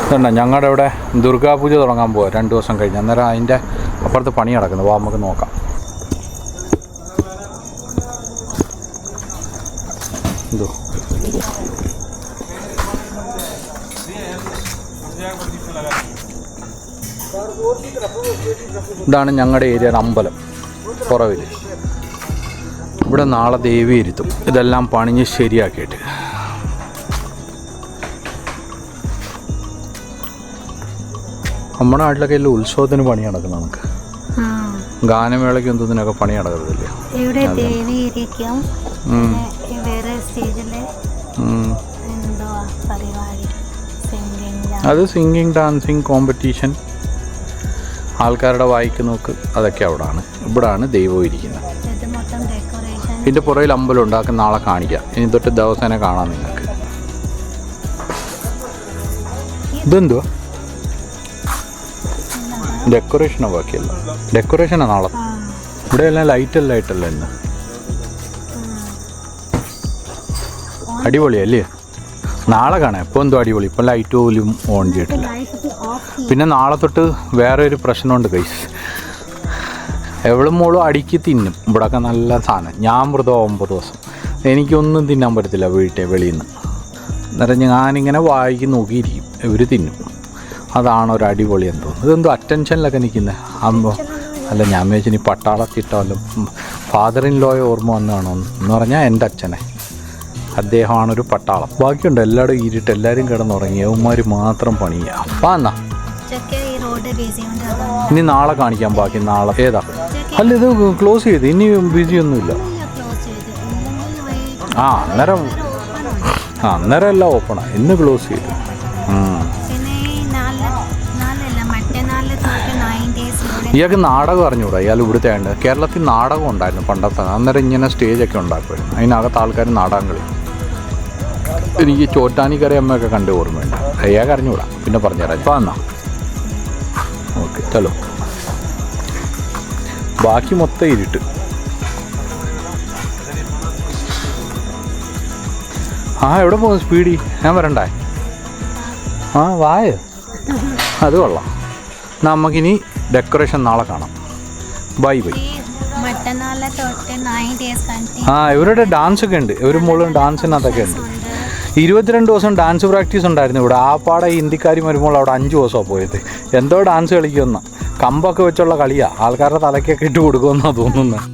ഇതുണ്ട് ഞങ്ങളുടെ ഇവിടെ ദുർഗാപൂജ തുടങ്ങാൻ പോവാം 2 ദിവസം കഴിഞ്ഞ്. അന്നേരം അതിൻ്റെ അപ്പുറത്ത് പണി നടക്കുന്നു. അപ്പോൾ നമുക്ക് നോക്കാം. എന്തോ ഇതാണ് ഞങ്ങളുടെ ഏരിയയുടെ അമ്പലം പുറവിൽ. ഇവിടെ നാളെ ദേവി ഇരുത്തും. ഇതെല്ലാം പണിഞ്ഞ് ശരിയാക്കിയിട്ട് നമ്മുടെ നാട്ടിലൊക്കെ എല്ലാം ഉത്സവത്തിന് പണി നടക്കും. നമുക്ക് ഗാനമേളയ്ക്ക് എന്തതിനൊക്കെ പണി നടക്കത്തില്ല. അത് സിംഗിങ് ഡാൻസിങ് കോമ്പറ്റീഷൻ ആൾക്കാരുടെ വായിക്ക് നോക്ക് അതൊക്കെ അവിടാണ്. ഇവിടാണ് ദൈവം ഇരിക്കുന്നത്. ഇതിൻ്റെ പുറയിൽ അമ്പലം ഉണ്ടാക്കും. നാളെ കാണിക്കാം. ഇനി തൊട്ട് ദിവസേന കാണാം നിങ്ങൾക്ക്. ഇതെന്തുവാ ഡെക്കറേഷനോ? ബാക്കിയല്ല ഡെക്കറേഷനാണ് നാളെ. ഇവിടെ എല്ലാം ലൈറ്റല്ല ഇന്ന്. അടിപൊളിയല്ലേ? നാളെ കാണാം. ഇപ്പോൾ എന്തോ അടിപൊളി. ഇപ്പം ലൈറ്റ് പോലും ഓൺ ചെയ്തിട്ടില്ല. പിന്നെ നാളെ തൊട്ട് വേറെ ഒരു പ്രശ്നമുണ്ട് ഗൈസ്. എവിടെ മോളും അടിക്ക് തിന്നും. ഇവിടെയൊക്കെ നല്ല സാധനം. ഞാൻ വ്രതം 9 ദിവസം. എനിക്കൊന്നും തിന്നാൻ പറ്റത്തില്ല വെളിയിൽ നിന്ന്. അന്നേരം ഞാനിങ്ങനെ വായിക്ക് നോക്കിയിരിക്കും. ഇവർ തിന്നും. അതാണ് ഒരു അടിപൊളി എന്ന് തോന്നുന്നു. ഇതെന്തോ അറ്റൻഷനിലൊക്കെ നിൽക്കുന്നത് ആകുമ്പോൾ. അല്ല ഞാൻ വിചാരിച്ചു ഇനി പട്ടാളത്തിട്ടാലോ ഫാദർ ഇൻ ലോയെ ഓർമ്മ വന്നതാണോ എന്ന് പറഞ്ഞാൽ എൻ്റെ അച്ഛനെ. അദ്ദേഹമാണൊരു പട്ടാളം. ബാക്കിയുണ്ട് എല്ലാവരും ഈരിട്ട് എല്ലാവരും കിടന്നുറങ്ങി. അവന്മാർ മാത്രം പണിയാം. എന്നാ ഇനി നാളെ കാണിക്കാം. ബാക്കി നാളെ ഏതാ? അല്ല ഇത് ക്ലോസ് ചെയ്ത് ഇനി ബിസിയൊന്നുമില്ല. അന്നേരം എല്ലാം ഓപ്പണാണ്. ഇന്ന് ക്ലോസ് ചെയ്തു. ഇയാൾക്ക് നാടകം അറിഞ്ഞൂടാ. ഇയാൾ ഇവിടുത്തെ ഉണ്ട്. കേരളത്തിൽ നാടകം ഉണ്ടായിരുന്നു പണ്ടത്തെ. അന്നേരം ഇങ്ങനെ സ്റ്റേജൊക്കെ ഉണ്ടാക്കുമായിരുന്നു. അതിനകത്ത് ആൾക്കാർ നാടകം കളി. എനിക്ക് ചോറ്റാനിക്കര അമ്മയൊക്കെ കണ്ട് ഓർമ്മയുണ്ട്. അയാൾക്ക് അറിഞ്ഞൂടാ. പിന്നെ പറഞ്ഞുതരാം. ഇപ്പം എന്നാ ഓക്കെ ചലോ. ബാക്കി മൊത്തം ഇരുട്ട്. എവിടെ പോകും സ്പീഡി? ഞാൻ വരണ്ടേ? വായ അത് കൊള്ളാം. നമുക്കിനി ഡെക്കറേഷൻ നാളെ കാണാം. ബൈ. ഇവരുടെ ഡാൻസ് ഒക്കെ ഉണ്ട്. ഇവർ മുഴുവൻ ഡാൻസിനകത്തൊക്കെ ഉണ്ട്. 22 ദിവസം ഡാൻസ് പ്രാക്ടീസ് ഉണ്ടായിരുന്നു ഇവിടെ. ആ പാടെ ഹിന്ദിക്കാരി വരുമ്പോൾ അവിടെ 5 ദിവസമാണ് പോയത്. എന്തോ ഡാൻസ് കളിക്കുമെന്ന കമ്പൊക്കെ വെച്ചുള്ള കളിയാണ്. ആൾക്കാരുടെ തലയ്ക്കൊക്കെ ഇട്ട് കൊടുക്കുമെന്നാണ് തോന്നുന്നത്.